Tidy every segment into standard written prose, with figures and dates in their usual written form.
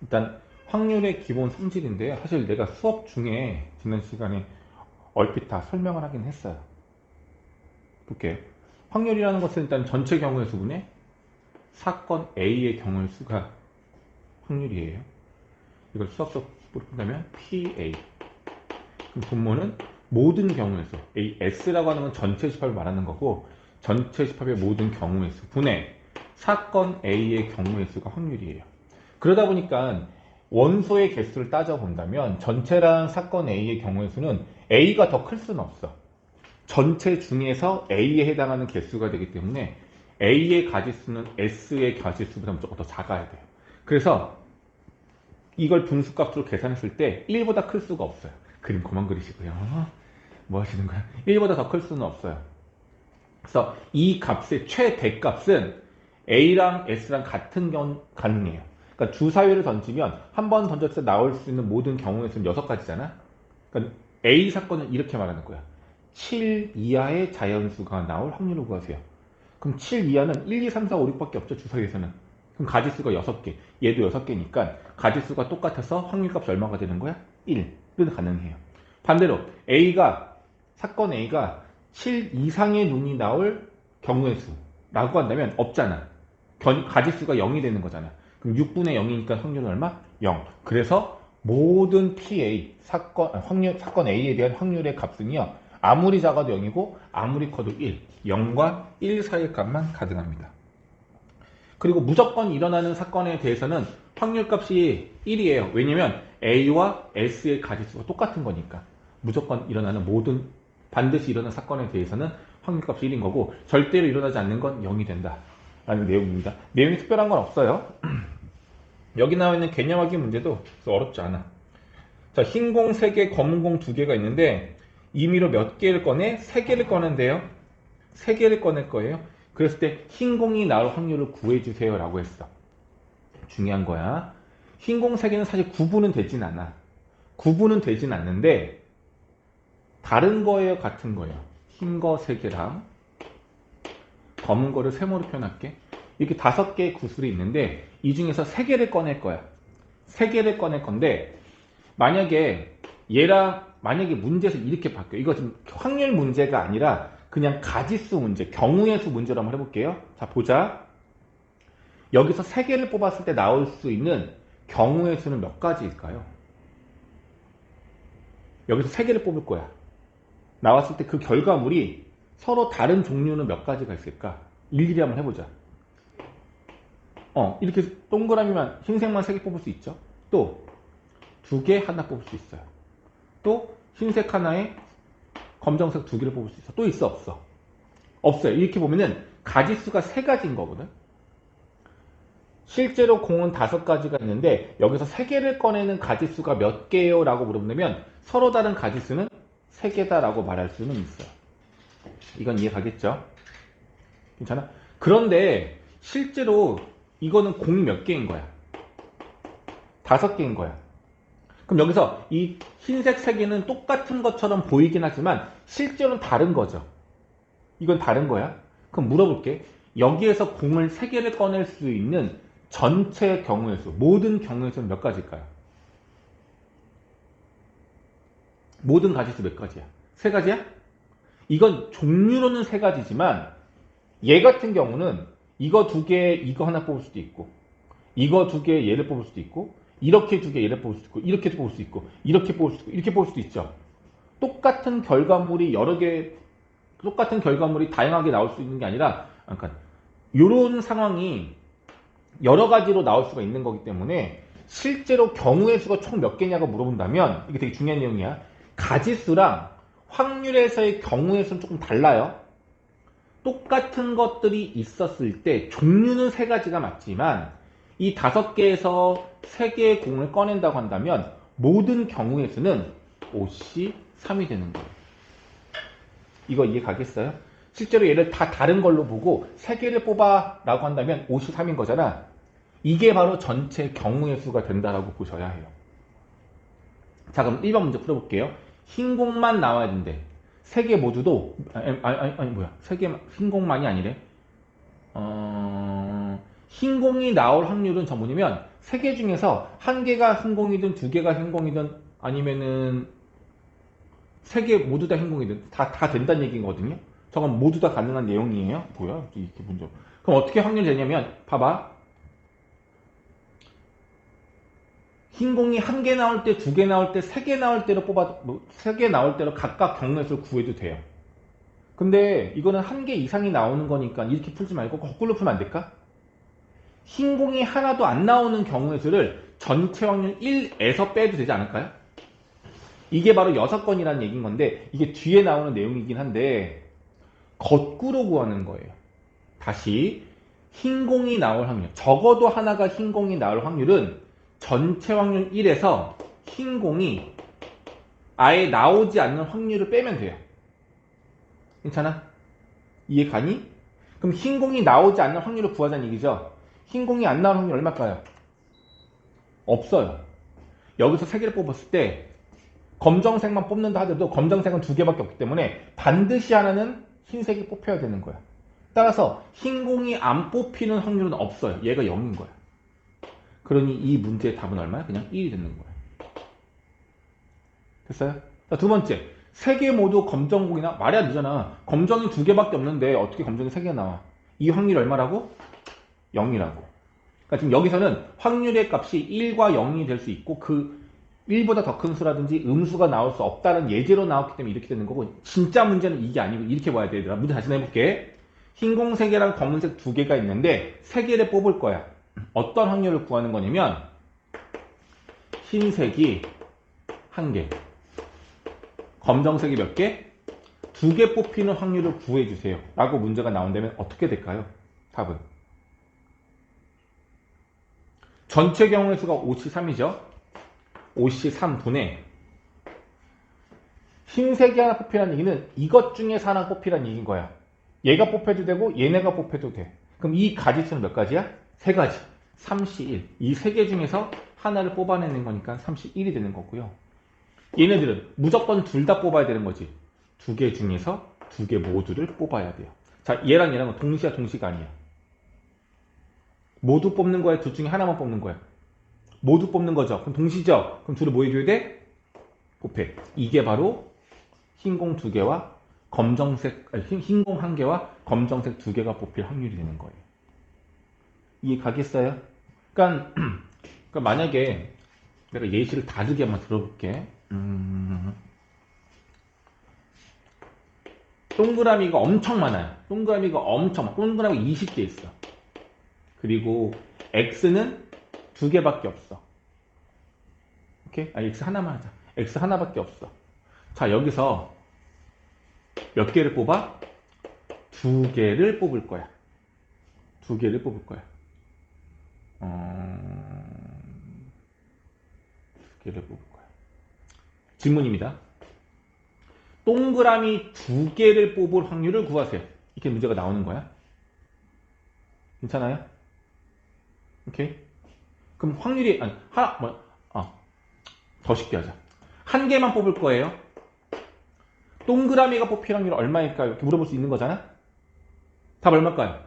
일단 확률의 기본 성질인데요. 사실 내가 수업 중에 지난 시간에 얼핏 다 설명을 하긴 했어요. 볼게요. 확률이라는 것은 일단 전체 경우의 수분의 사건 A의 경우의 수가 확률이에요. 이걸 수학적으로 본다면 PA. 그럼 분모는 모든 경우의 수. S라고 하는 건 전체 집합을 말하는 거고, 전체 집합의 모든 경우의 수 분의 사건 A의 경우의 수가 확률이에요. 그러다 보니까 원소의 개수를 따져본다면 전체랑 사건 A의 경우의 수는 A가 더 클 수는 없어. 전체 중에서 A에 해당하는 개수가 되기 때문에 A의 가지수는 S의 가지수보다 무조건 더 작아야 돼요. 그래서 이걸 분수값으로 계산했을 때 1보다 클 수가 없어요. 그림 그만 그리시고요. 뭐 하시는 거야? 1보다 더 클 수는 없어요. 그래서 이 값의 최대값은 A랑 S랑 같은 경우 가능해요. 그러니까 주사위를 던지면 한 번 던졌을 때 나올 수 있는 모든 경우의 수는 6가지잖아. 그러니까 A 사건은 이렇게 말하는 거야. 7 이하의 자연수가 나올 확률을 구하세요. 그럼 7 이하는 1, 2, 3, 4, 5, 6밖에 없죠, 주사위에서는. 그럼 가지수가 6개, 얘도 6개니까 가지수가 똑같아서 확률값이 얼마가 되는 거야? 1은 가능해요. 반대로 사건 A가 7 이상의 눈이 나올 경우의 수라고 한다면 없잖아. 가지수가 0이 되는 거잖아. 그럼 6분의 0이니까 확률은 얼마? 0. 그래서 모든 PA, 사건 A에 대한 확률의 값은요, 아무리 작아도 0이고, 아무리 커도 1. 0과 1 사이의 값만 가능합니다. 그리고 무조건 일어나는 사건에 대해서는 확률값이 1이에요. 왜냐면 A와 S의 가지수가 똑같은 거니까. 무조건 일어나는 반드시 일어나는 사건에 대해서는 확률값이 1인 거고, 절대로 일어나지 않는 건 0이 된다 라는 내용입니다. 내용이 특별한 건 없어요. 여기 나와 있는 개념 확인 문제도 어렵지 않아. 자, 흰 공 3개, 검은 공 2개가 있는데 임의로 몇 개를 꺼내? 3개를 꺼낸대요. 3개를 꺼낼 거예요. 그랬을 때 흰 공이 나올 확률을 구해주세요 라고 했어. 중요한 거야. 흰 공 3개는 사실 구분은 되진 않아. 구분은 되진 않는데 다른 거예요, 같은 거예요? 흰 거 3개랑 검은 거를 세모로 표현할게. 이렇게 5개의 구슬이 있는데 이 중에서 3개를 꺼낼 거야. 3개를 꺼낼 건데 만약에 문제에서 이렇게 바뀌어. 이거 지금 확률 문제가 아니라 그냥 가지수 문제, 경우의 수 문제로 한번 해볼게요. 자, 보자. 여기서 3개를 뽑았을 때 나올 수 있는 경우의 수는 몇 가지일까요? 여기서 3개를 뽑을 거야. 나왔을 때 그 결과물이 서로 다른 종류는 몇 가지가 있을까? 일일이 한번 해보자. 이렇게 동그라미만, 흰색만 3개 뽑을 수 있죠. 또 2개 하나 뽑을 수 있어요. 또 흰색 하나에 검정색 2개를 뽑을 수 있어. 또 있어, 없어? 없어요. 이렇게 보면은 가지수가 3가지인 거거든. 실제로 공은 5가지가 있는데 여기서 3개를 꺼내는 가지수가 몇 개요? 라고 물어보면 서로 다른 가지수는 3개다 라고 말할 수는 있어요. 이건 이해가겠죠? 괜찮아? 그런데 실제로 이거는 공 몇 개인 거야? 5개인 거야. 그럼 여기서 이 흰색 3개는 똑같은 것처럼 보이긴 하지만 실제로는 다른 거죠. 이건 다른 거야. 그럼 물어볼게. 여기에서 공을 3개를 꺼낼 수 있는 전체 경우의 수, 모든 경우의 수는 몇 가지일까요? 모든 가지수 몇 가지야? 3가지야? 이건 종류로는 3가지지만 얘 같은 경우는 이거 2개, 이거 하나 뽑을 수도 있고, 이거 2개 얘를 뽑을 수도 있고, 이렇게 2개 얘를 뽑을 수도 있고, 이렇게 뽑을 수 있고, 이렇게 뽑을 수도 있고, 이렇게 뽑을 수도 있죠. 똑같은 결과물이 똑같은 결과물이 다양하게 나올 수 있는 게 아니라, 그러니까 이런 상황이 여러 가지로 나올 수가 있는 거기 때문에 실제로 경우의 수가 총 몇 개냐고 물어본다면 이게 되게 중요한 내용이야. 가지수랑 확률에서의 경우의 수는 조금 달라요. 똑같은 것들이 있었을 때 종류는 3가지가 맞지만 이 5개에서 3개의 공을 꺼낸다고 한다면 모든 경우의 수는 5시 3이 되는 거예요. 이거 이해 가겠어요? 실제로 얘를 다 다른 걸로 보고 3개를 뽑아 라고 한다면 5시 3인 거잖아. 이게 바로 전체 경우의 수가 된다라고 보셔야 해요. 자, 그럼 1번 문제 풀어볼게요. 흰 공만 나와야 된대. 3개 모두도 뭐야? 3개 흰 공만이 아니래. 흰 공이 나올 확률은 뭐냐면 세 개 중에서 한 개가 행공이든 두 개가 행공이든 아니면은 세 개 모두 다 행공이든 다 된다는 얘기거든요. 저건 모두 다 가능한 내용이에요. 뭐야? 이게 문제. 그럼 어떻게 확률이 되냐면 봐봐. 흰공이 한 개 나올 때, 두 개 나올 때, 세 개 나올 때로 세 개 나올 때로 각각 경우의 수를 구해도 돼요. 근데 이거는 한 개 이상이 나오는 거니까 이렇게 풀지 말고 거꾸로 풀면 안 될까? 흰공이 하나도 안 나오는 경우의 수를 전체 확률 1에서 빼도 되지 않을까요? 이게 바로 6건이라는 얘기인 건데 이게 뒤에 나오는 내용이긴 한데 거꾸로 구하는 거예요. 다시 흰공이 나올 확률, 적어도 하나가 흰공이 나올 확률은 전체 확률 1에서 흰공이 아예 나오지 않는 확률을 빼면 돼요. 괜찮아? 이해 가니? 그럼 흰공이 나오지 않는 확률을 구하자는 얘기죠. 흰공이 안 나올 확률 얼마일까요? 없어요. 여기서 3개를 뽑았을 때 검정색만 뽑는다 하더라도 검정색은 2개밖에 없기 때문에 반드시 하나는 흰색이 뽑혀야 되는 거야. 따라서 흰공이 안 뽑히는 확률은 없어요. 얘가 0인 거야. 그러니 이 문제의 답은 얼마야? 그냥 1이 되는 거야. 됐어요? 자, 두 번째. 3개 모두 검정공이나 말이 안 되잖아. 검정이 2개밖에 없는데 어떻게 검정이 3개 나와? 이 확률이 얼마라고? 0이라고. 그러니까 지금 여기서는 확률의 값이 1과 0이 될 수 있고 그 1보다 더 큰 수라든지 음수가 나올 수 없다는 예제로 나왔기 때문에 이렇게 되는 거고 진짜 문제는 이게 아니고 이렇게 봐야 되더라. 문제 다시 내볼게. 흰공 3개랑 검은색 2개가 있는데 3개를 뽑을 거야. 어떤 확률을 구하는 거냐면 흰색이 1개, 검정색이 몇 개? 2개 뽑히는 확률을 구해주세요. 라고 문제가 나온다면 어떻게 될까요? 답은 전체 경우의 수가 5C3이죠. 5C3분의 흰색이 하나 뽑히라는 얘기는 이것 중에서 하나 뽑히라는 얘기인 거야. 얘가 뽑혀도 되고 얘네가 뽑혀도 돼. 그럼 이 가지수는 몇 가지야? 3가지. 3C1. 이 3개 중에서 하나를 뽑아내는 거니까 3C1이 되는 거고요. 얘네들은 무조건 둘 다 뽑아야 되는 거지. 2개 중에서 2개 모두를 뽑아야 돼요. 자, 얘랑 얘랑은 동시야 동시가 아니야. 모두 뽑는 거야? 둘 중에 하나만 뽑는 거야? 모두 뽑는 거죠. 그럼 동시죠? 그럼 둘을 뭐 해줘야 돼? 곱해. 이게 바로 흰공 2개와 검정색, 흰공 1개와 검정색 2개가 뽑힐 확률이 되는 거예요. 이해 가겠어요? 그러니까 만약에 내가 예시를 다르게 한번 들어볼게. 동그라미가 엄청 많아요. 동그라미가 20개 있어. 그리고 X는 2개밖에 없어. 오케이? X 하나만 하자. X 하나밖에 없어. 자, 여기서 몇 개를 뽑아? 2개를 뽑을 거야. 2개를 뽑을 거야. 2개를 뽑을 거야. 질문입니다. 동그라미 2개를 뽑을 확률을 구하세요. 이렇게 문제가 나오는 거야. 괜찮아요? 오케이? 그럼 확률이, 더 쉽게 하자. 1개만 뽑을 거예요. 동그라미가 뽑힐 확률 얼마일까요? 이렇게 물어볼 수 있는 거잖아? 답 얼마일까요?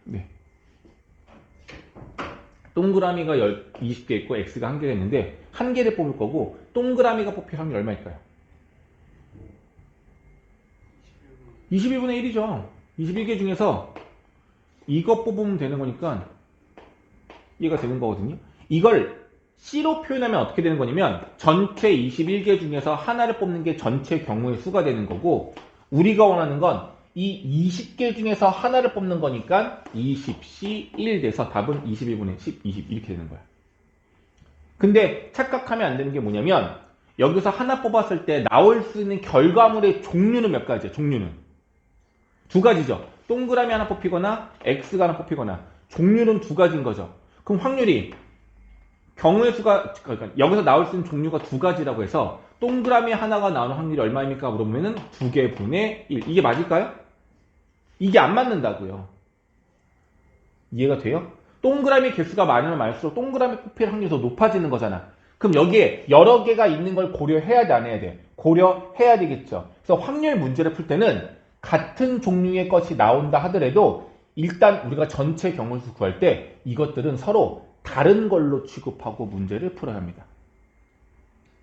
네. 동그라미가 20개 있고 X가 1개가 있는데 1개를 뽑을 거고 동그라미가 뽑힐 확률 얼마일까요? 21분의 1이죠. 21개 중에서 이거 뽑으면 되는 거니까 이해가 되는 거거든요. 이걸 C로 표현하면 어떻게 되는 거냐면 전체 21개 중에서 하나를 뽑는 게 전체 경우의 수가 되는 거고 우리가 원하는 건 이 20개 중에서 하나를 뽑는 거니까 20C1 돼서 답은 21분의 10, 20 이렇게 되는 거야. 근데 착각하면 안 되는 게 뭐냐면 여기서 하나 뽑았을 때 나올 수 있는 결과물의 종류는 몇 가지야? 종류는 2가지죠. 동그라미 하나 뽑히거나 X가 하나 뽑히거나 종류는 2가지인 거죠. 그럼 확률이 경우의 수가 그러니까 여기서 나올 수 있는 종류가 2가지라고 해서 동그라미 하나가 나오는 확률이 얼마입니까? 물어보면은 2개 분의 1. 이게 맞을까요? 이게 안 맞는다고요. 이해가 돼요? 동그라미 개수가 많으면 많을수록 동그라미 뽑힐 확률이 더 높아지는 거잖아. 그럼 여기에 여러 개가 있는 걸 고려해야 돼, 안 해야 돼? 고려해야 되겠죠. 그래서 확률 문제를 풀 때는 같은 종류의 것이 나온다 하더라도 일단 우리가 전체 경우수 구할 때 이것들은 서로 다른 걸로 취급하고 문제를 풀어야 합니다.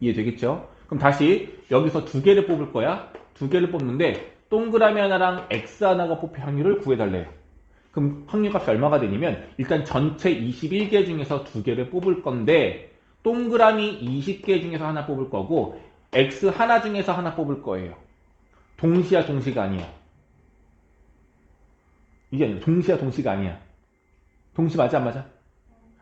이해되겠죠? 그럼 다시 여기서 두 개를 뽑을 거야. 두 개를 뽑는데 동그라미 하나랑 X 하나가 뽑힐 확률을 구해달래요. 그럼 확률값이 얼마가 되냐면 일단 전체 21개 중에서 두 개를 뽑을 건데 동그라미 20개 중에서 하나 뽑을 거고 X 하나 중에서 하나 뽑을 거예요. 동시야 동시가 아니야. 이게 아니야. 동시야 동시가 아니야. 동시 맞아 안 맞아?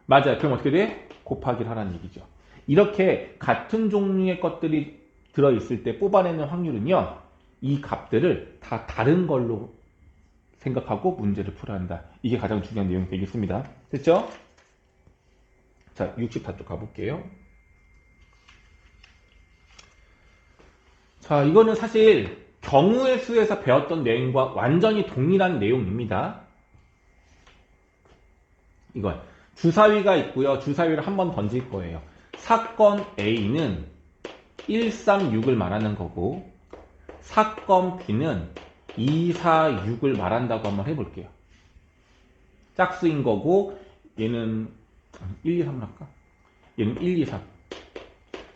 맞아요. 그럼 어떻게 돼? 곱하기를 하라는 얘기죠. 이렇게 같은 종류의 것들이 들어있을 때 뽑아내는 확률은요. 이 값들을 다 다른 걸로 생각하고 문제를 풀어야 한다. 이게 가장 중요한 내용이 되겠습니다. 됐죠? 자, 64쪽 가볼게요. 자, 이거는 사실 경우의 수에서 배웠던 내용과 완전히 동일한 내용입니다. 이건 주사위가 있고요. 주사위를 한번 던질 거예요. 사건 A는 136을 말하는 거고 사건 B는 246을 말한다고 한번 해볼게요. 짝수인 거고 얘는 1, 2, 3을 할까? 얘는 1, 2, 3.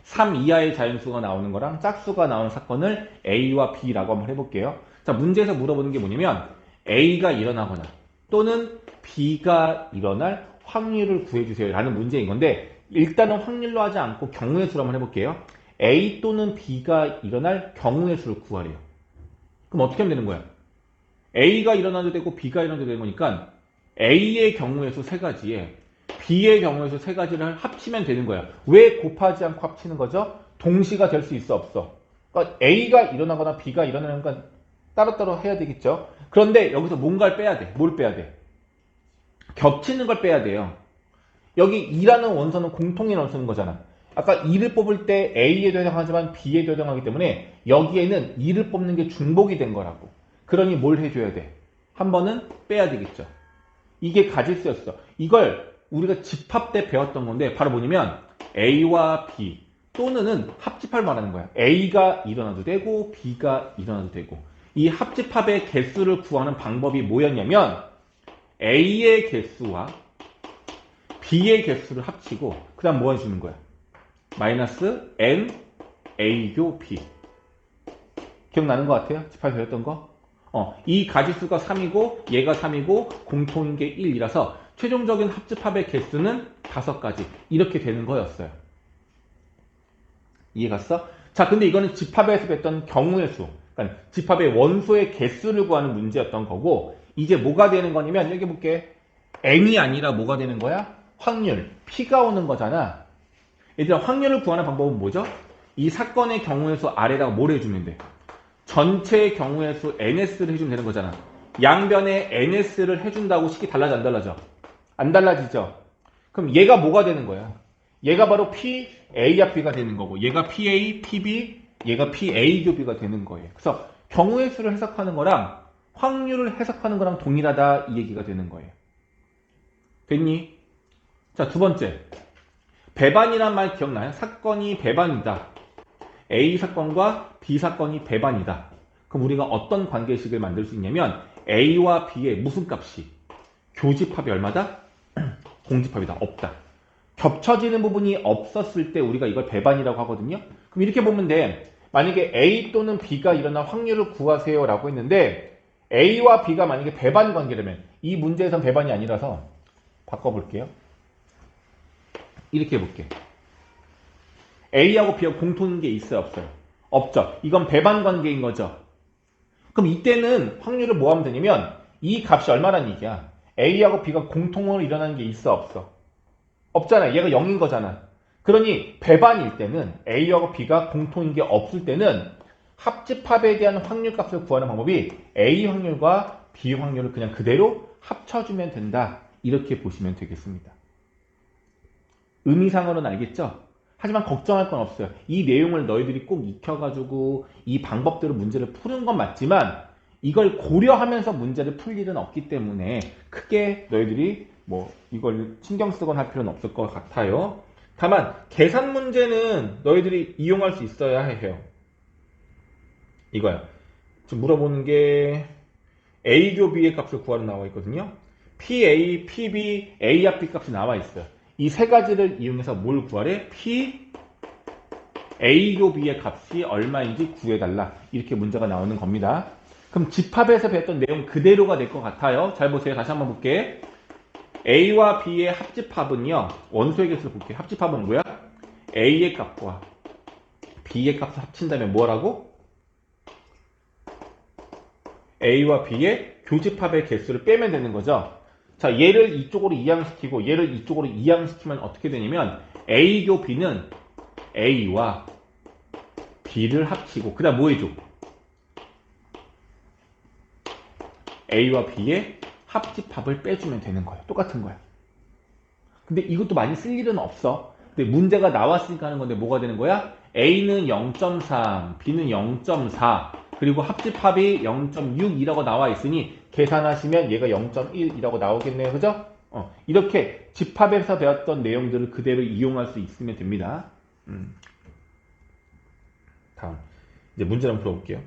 3 이하의 자연수가 나오는 거랑 짝수가 나오는 사건을 A와 B라고 한번 해볼게요. 자, 문제에서 물어보는 게 뭐냐면 A가 일어나거나 또는 B가 일어날 확률을 구해주세요 라는 문제인 건데 일단은 확률로 하지 않고 경우의 수로 한번 해볼게요. A 또는 B가 일어날 경우의 수를 구하래요. 그럼 어떻게 하면 되는 거야? A가 일어나도 되고 B가 일어나도 되는 거니까 A의 경우의 수 3가지에 B의 경우의 수 3가지를 합치면 되는 거야. 왜 곱하지 않고 합치는 거죠? 동시가 될 수 있어 없어? 그러니까 A가 일어나거나 B가 일어나는 건 따로따로 해야 되겠죠. 그런데 여기서 뭔가를 빼야 돼. 뭘 빼야 돼? 겹치는 걸 빼야 돼요. 여기 2라는 원소는 공통의 원소인 거잖아. 아까 2를 뽑을 때 A에도 해당하지만 B에도 해당하기 때문에 여기에는 2를 뽑는 게 중복이 된 거라고. 그러니 뭘 해줘야 돼? 한 번은 빼야 되겠죠. 이게 가질 수였어. 이걸 우리가 집합 때 배웠던 건데 바로 뭐냐면 A와 B 또는 합집합을 말하는 거야. A가 일어나도 되고 B가 일어나도 되고 이 합집합의 개수를 구하는 방법이 뭐였냐면 A의 개수와 B의 개수를 합치고 그 다음 뭐 해주는 거야? 마이너스 N A교 B 기억나는 것 같아요? 집합 배웠던 거? 이 가지수가 3이고 얘가 3이고 공통인 게 1이라서 최종적인 합집합의 개수는 5가지 이렇게 되는 거였어요. 이해 갔어? 자, 근데 이거는 집합에서 뵀던 경우의 수 그러니까 집합의 원소의 개수를 구하는 문제였던 거고 이제 뭐가 되는 거냐면 여기 볼게 N이 아니라 뭐가 되는 거야? 확률 P가 오는 거잖아. 얘들아 확률을 구하는 방법은 뭐죠? 이 사건의 경우의 수 아래다가 뭘 해주면 돼? 전체의 경우의 수 NS를 해주면 되는 거잖아. 양변에 NS를 해준다고 식이 달라져 안 달라져? 안 달라지죠? 그럼 얘가 뭐가 되는 거야? 얘가 바로 PA와 B가 되는 거고 얘가 PA, PB, 얘가 PA 교 B가 되는 거예요. 그래서 경우의 수를 해석하는 거랑 확률을 해석하는 거랑 동일하다 이 얘기가 되는 거예요. 됐니? 자, 두 번째. 배반이란 말 기억나요? 사건이 배반이다. A 사건과 B 사건이 배반이다. 그럼 우리가 어떤 관계식을 만들 수 있냐면 A와 B의 무슨 값이? 교집합이 얼마다? 공집합이다. 없다. 겹쳐지는 부분이 없었을 때 우리가 이걸 배반이라고 하거든요. 그럼 이렇게 보면 돼. 만약에 A 또는 B가 일어날 확률을 구하세요 라고 했는데 A와 B가 만약에 배반 관계라면 이 문제에선 배반이 아니라서 바꿔볼게요. 이렇게 해볼게. A하고 B하고 공통인 게 있어요 없어요? 없죠. 이건 배반 관계인 거죠. 그럼 이때는 확률을 뭐 하면 되냐면 이 값이 얼마란 얘기야? A하고 B가 공통으로 일어나는 게 있어 없어? 없잖아. 얘가 0인 거잖아. 그러니 배반일 때는 A하고 B가 공통인 게 없을 때는 합집합에 대한 확률값을 구하는 방법이 A 확률과 B 확률을 그냥 그대로 합쳐주면 된다. 이렇게 보시면 되겠습니다. 의미상으로는 알겠죠? 하지만 걱정할 건 없어요. 이 내용을 너희들이 꼭 익혀가지고 이 방법대로 문제를 푸는 건 맞지만 이걸 고려하면서 문제를 풀 일은 없기 때문에 크게 너희들이 뭐 이걸 신경 쓰거나 할 필요는 없을 것 같아요. 다만 계산 문제는 너희들이 이용할 수 있어야 해요. 이거야. 지금 물어보는 게 A 교 B의 값을 구하러 나와 있거든요. PA, PB, A 합 B 값이 나와 있어요. 이 세 가지를 이용해서 뭘 구하래? P, A 교 B의 값이 얼마인지 구해달라. 이렇게 문제가 나오는 겁니다. 그럼 집합에서 배웠던 내용 그대로가 될 것 같아요. 잘 보세요. 다시 한번 볼게. A와 B의 합집합은요. 원소의 개수를 볼게요. 합집합은 뭐야? A의 값과 B의 값을 합친다면 뭐라고? A와 B의 교집합의 개수를 빼면 되는 거죠. 자, 얘를 이쪽으로 이항시키고 얘를 이쪽으로 이항시키면 어떻게 되냐면 A교 B는 A와 B를 합치고 그 다음 뭐 해줘? A와 B의 합집합을 빼주면 되는 거예요. 똑같은 거야. 근데 이것도 많이 쓸 일은 없어. 근데 문제가 나왔으니까 하는 건데 뭐가 되는 거야? A는 0.3, B는 0.4, 그리고 합집합이 0.6이라고 나와 있으니 계산하시면 얘가 0.1이라고 나오겠네요. 그죠? 이렇게 집합에서 배웠던 내용들을 그대로 이용할 수 있으면 됩니다. 다음. 이제 문제를 한번 풀어볼게요.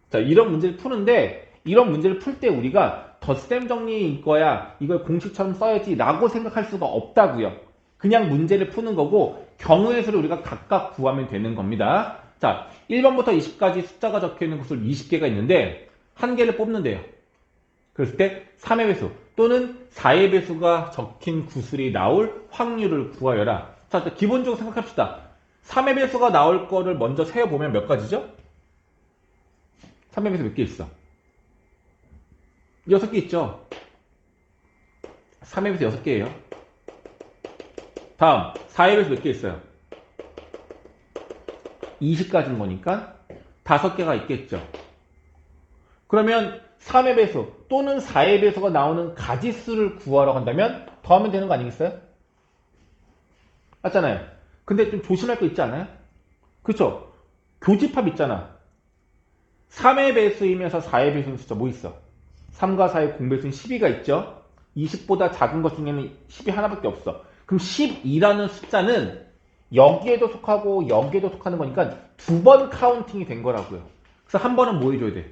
자, 이런 문제를 푸는데, 이런 문제를 풀 때 우리가 덧셈 정리일 거야, 이걸 공식처럼 써야지 라고 생각할 수가 없다고요. 그냥 문제를 푸는 거고 경우의 수를 우리가 각각 구하면 되는 겁니다. 자, 1번부터 20까지 숫자가 적혀있는 것을 20개가 있는데 한 개를 뽑는데요. 그랬을 때 3의 배수 또는 4의 배수가 적힌 구슬이 나올 확률을 구하여라. 자, 기본적으로 생각합시다. 3의 배수가 나올 거를 먼저 세어보면 몇 가지죠? 3의 배수 몇 개 있어? 6개 있죠? 3의 배수 6개예요. 다음 4의 배수 몇 개 있어요? 20가지인 거니까 5개가 있겠죠. 그러면 3의 배수 또는 4의 배수가 나오는 가지수를 구하러 간다면 더하면 되는 거 아니겠어요? 맞잖아요. 근데 좀 조심할 거 있지 않아요? 그쵸? 교집합 있잖아. 3의 배수이면서 4의 배수는 숫자 뭐 있어? 3과 4의 공배수는 12가 있죠? 20보다 작은 것 중에는 10이 하나밖에 없어. 그럼 12라는 숫자는 여기에도 속하고 여기에도 속하는 거니까 두 번 카운팅이 된 거라고요. 그래서 한 번은 뭐 해줘야 돼?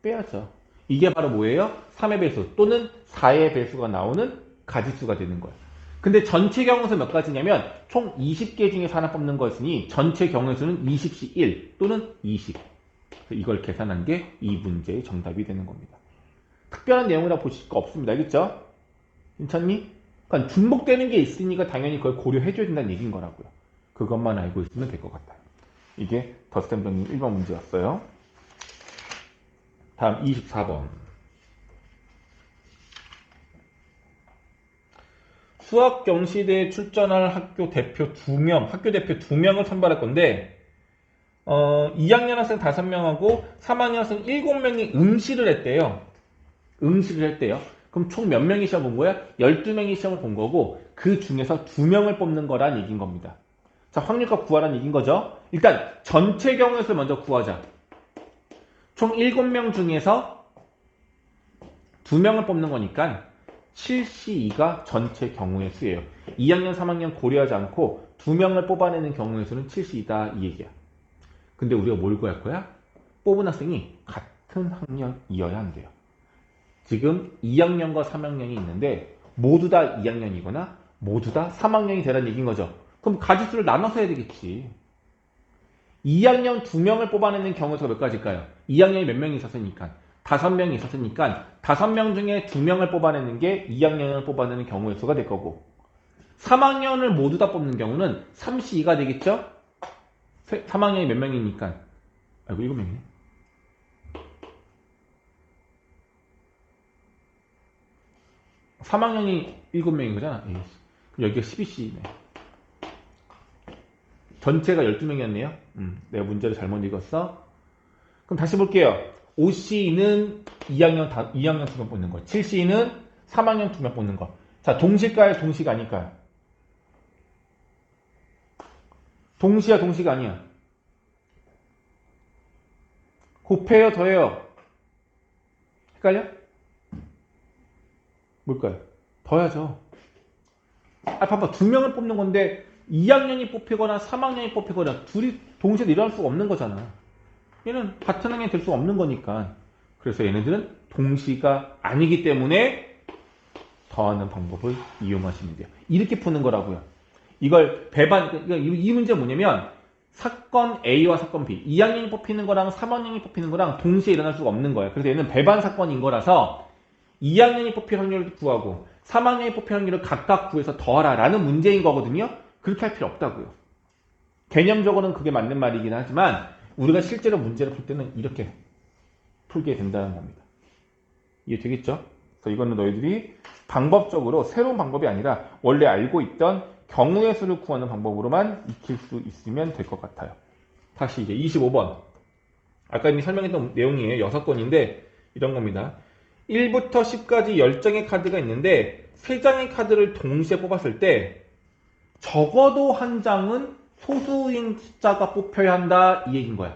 빼야죠. 이게 바로 뭐예요? 3의 배수 또는 4의 배수가 나오는 가지수가 되는 거예요. 근데 전체 경우수 몇 가지냐면 총 20개 중에서 하나 뽑는 거였으니 전체 경우수는 20시 1 또는 20. 이걸 계산한 게 이 문제의 정답이 되는 겁니다. 특별한 내용이라 보실 거 없습니다. 알겠죠? 괜찮니? 그러니까 중복되는 게 있으니까 당연히 그걸 고려해줘야 된다는 얘기인 거라고요. 그것만 알고 있으면 될 것 같아요. 이게 덧셈 정리 1번 문제였어요. 다음 24번. 수학 경시대에 출전할 학교 대표 2명을 선발할 건데 2학년 학생 5명하고 3학년 학생 7명이 응시를 했대요. 그럼 총 몇 명이 시험 본 거야? 12명이 시험을 본 거고 그 중에서 2명을 뽑는 거란 얘기인 겁니다. 자, 확률값 구하라는 얘기인 거죠. 일단 전체 경우의 수를 먼저 구하자. 총 7명 중에서 2명을 뽑는 거니까 7C2가 전체 경우의 수예요. 2학년, 3학년 고려하지 않고 2명을 뽑아내는 경우의 수는 7C2다 이 얘기야. 근데 우리가 뭘 구할 거야? 뽑은 학생이 같은 학년이어야 한대요. 지금 2학년과 3학년이 있는데 모두 다 2학년이거나 모두 다 3학년이 되라는 얘기인 거죠. 그럼 가지수를 나눠서 해야 되겠지. 2학년 2명을 뽑아내는 경우가 몇 가지일까요? 2학년이 몇 명이 있었으니까 5명이 있었으니까 5명 중에 2명을 뽑아내는 게 2학년을 뽑아내는 경우의 수가 될 거고 3학년을 모두 다 뽑는 경우는 3C2가 되겠죠? 3학년이 몇 명이니까 아이고 7명이네. 3학년이 7명인 거잖아. 그럼 여기가 12C네. 전체가 12명이었네요. 내가 문제를 잘못 읽었어. 그럼 다시 볼게요. 5C는 2학년 2명 뽑는 거. 7C는 3학년 2명 뽑는 거. 자, 동시일까요? 동시가 아닐까요? 동시야, 동시가 아니야. 곱해요, 더해요? 헷갈려? 뭘까요? 더야죠. 봐봐. 2명을 뽑는 건데 2학년이 뽑히거나 3학년이 뽑히거나 둘이 동시에 일어날 수가 없는 거잖아. 얘는 같은 학년이 될 수가 없는 거니까. 그래서 얘네들은 동시가 아니기 때문에 더하는 방법을 이용하시면 돼요. 이렇게 푸는 거라고요. 이걸 배반, 이 문제 뭐냐면 사건 A와 사건 B, 2학년이 뽑히는 거랑 3학년이 뽑히는 거랑 동시에 일어날 수가 없는 거예요. 그래서 얘는 배반 사건인 거라서 2학년이 뽑힐 확률을 구하고 3학년이 뽑힐 확률을 각각 구해서 더하라 라는 문제인 거거든요. 그렇게 할 필요 없다고요. 개념적으로는 그게 맞는 말이긴 하지만 우리가 실제로 문제를 풀 때는 이렇게 풀게 된다는 겁니다. 이해되겠죠? 그래서 이거는 너희들이 방법적으로 새로운 방법이 아니라 원래 알고 있던 경우의 수를 구하는 방법으로만 익힐 수 있으면 될 것 같아요. 다시 이제 25번. 아까 이미 설명했던 내용이에요. 6건인데 이런 겁니다. 1부터 10까지 10장의 카드가 있는데 3장의 카드를 동시에 뽑았을 때 적어도 한 장은 소수인 숫자가 뽑혀야 한다 이 얘기인 거야.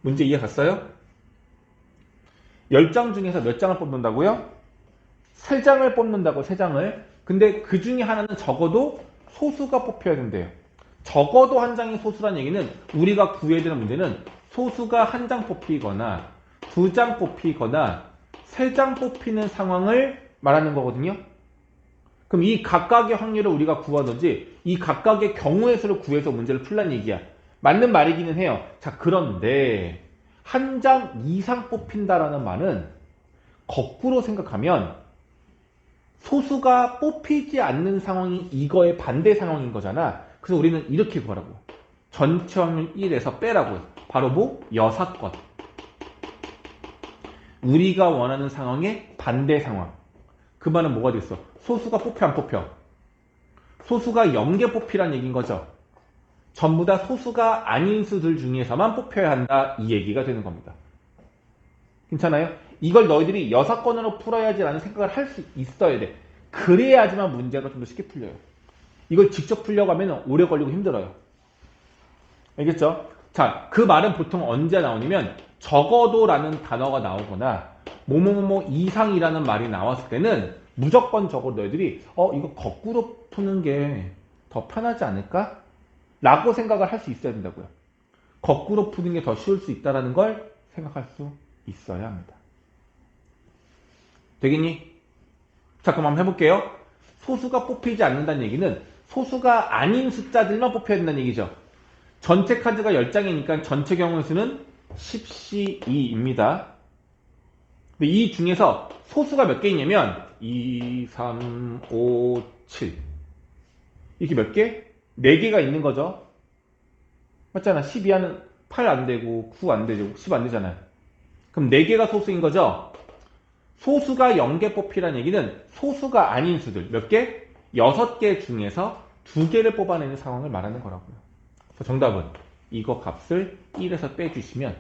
문제 이해 갔어요? 10장 중에서 몇 장을 뽑는다고요? 3장을 뽑는다고 3장을. 근데 그 중에 하나는 적어도 소수가 뽑혀야 된대요. 적어도 한 장이 소수란 얘기는 우리가 구해야 되는 문제는 소수가 한 장 뽑히거나 2장 뽑히거나 3장 뽑히는 상황을 말하는 거거든요. 그럼 이 각각의 확률을 우리가 구하든지 이 각각의 경우의 수를 구해서 문제를 풀란 얘기야. 맞는 말이기는 해요. 자, 그런데 한 장 이상 뽑힌다라는 말은 거꾸로 생각하면 소수가 뽑히지 않는 상황이 이거의 반대 상황인 거잖아. 그래서 우리는 이렇게 구하라고. 전체 확률 1에서 빼라고요. 바로 뭐? 6건. 우리가 원하는 상황의 반대 상황. 그 말은 뭐가 됐어? 소수가 뽑혀 안 뽑혀? 소수가 0개 뽑히란 얘기인 거죠. 전부 다 소수가 아닌 수들 중에서만 뽑혀야 한다 이 얘기가 되는 겁니다. 괜찮아요? 이걸 너희들이 6건으로 풀어야지라는 생각을 할 수 있어야 돼. 그래야지만 문제가 좀 더 쉽게 풀려요. 이걸 직접 풀려고 하면 오래 걸리고 힘들어요. 알겠죠? 자, 그 말은 보통 언제 나오냐면 적어도라는 단어가 나오거나 뭐뭐뭐 이상이라는 말이 나왔을 때는 무조건 적어도 너희들이 이거 거꾸로 푸는 게 더 편하지 않을까? 라고 생각을 할 수 있어야 된다고요. 거꾸로 푸는 게 더 쉬울 수 있다는 걸 생각할 수 있어야 합니다. 되겠니? 자, 그럼 한번 해볼게요. 소수가 뽑히지 않는다는 얘기는 소수가 아닌 숫자들만 뽑혀야 된다는 얘기죠. 전체 카드가 10장이니까 전체 경우의 수는 10C2입니다. 근데 이 중에서 소수가 몇 개 있냐면 2, 3, 5, 7 이렇게 몇 개? 4개가 있는 거죠. 맞잖아. 12하는 8 안 되고 9 안 되고 10 안 되잖아요. 그럼 4개가 소수인 거죠. 소수가 0개 뽑히란 얘기는 소수가 아닌 수들 몇 개? 6개 중에서 2개를 뽑아내는 상황을 말하는 거라고요. 그래서 정답은 이거 값을 1에서 빼주시면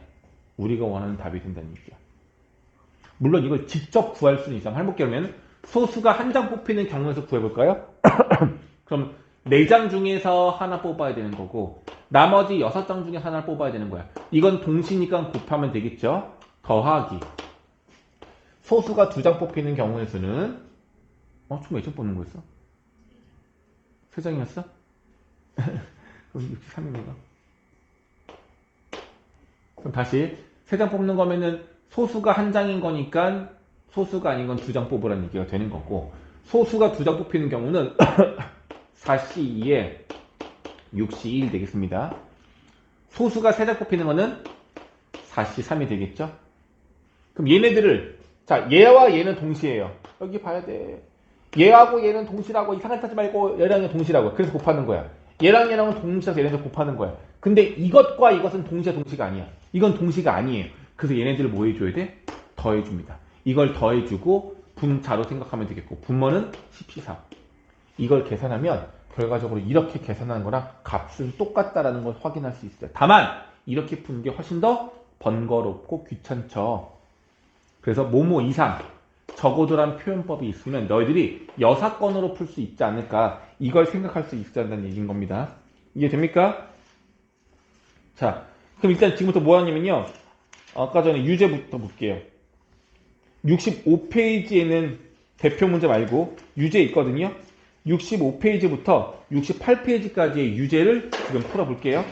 우리가 원하는 답이 된다는 얘기야. 물론 이걸 직접 구할 수는 있어. 해볼게. 그러면 소수가 한 장 뽑히는 경우에서 구해볼까요? 그럼 4장 중에서 하나 뽑아야 되는 거고 나머지 6장 중에 하나를 뽑아야 되는 거야. 이건 동시니까 곱하면 되겠죠? 더하기 소수가 2장 뽑히는 경우의 수는 총 몇 장 뽑는 거였어? 3장이었어? 그럼 63이네가. 그럼 다시 3장 뽑는 거면은 소수가 한 장인 거니까 소수가 아닌 건 2장 뽑으라는 얘기가 되는 거고 소수가 2장 뽑히는 경우는 4C2에 6C1 되겠습니다. 소수가 3장 뽑히는 거는 4C3이 되겠죠? 그럼 얘네들을 자 얘와 얘는 동시에요. 여기 봐야 돼. 얘하고 얘는 동시라고 이상하게 하지 말고 얘랑 얘는 동시라고. 그래서 곱하는 거야. 얘랑 얘랑은 동시라서 얘네들 곱하는 거야. 근데 이것과 이것은 동시가 아니야. 이건 동시가 아니에요. 그래서 얘네들을 뭐 해줘야 돼? 더해줍니다. 이걸 더해주고 분자로 생각하면 되겠고 분모는 10C4. 이걸 계산하면 결과적으로 이렇게 계산하는 거랑 값은 똑같다라는 걸 확인할 수 있어요. 다만 이렇게 푸는 게 훨씬 더 번거롭고 귀찮죠. 그래서 뭐뭐 이상 적어도란 표현법이 있으면 너희들이 6건으로 풀 수 있지 않을까 이걸 생각할 수 있어야 한다는 얘기인 겁니다. 이해됩니까? 자, 그럼 일단 지금부터 뭐 하냐면요. 아까 전에 유제부터 볼게요. 65페이지에는 대표 문제 말고 유제 있거든요. 65페이지부터 68페이지까지의 유제를 지금 풀어볼게요.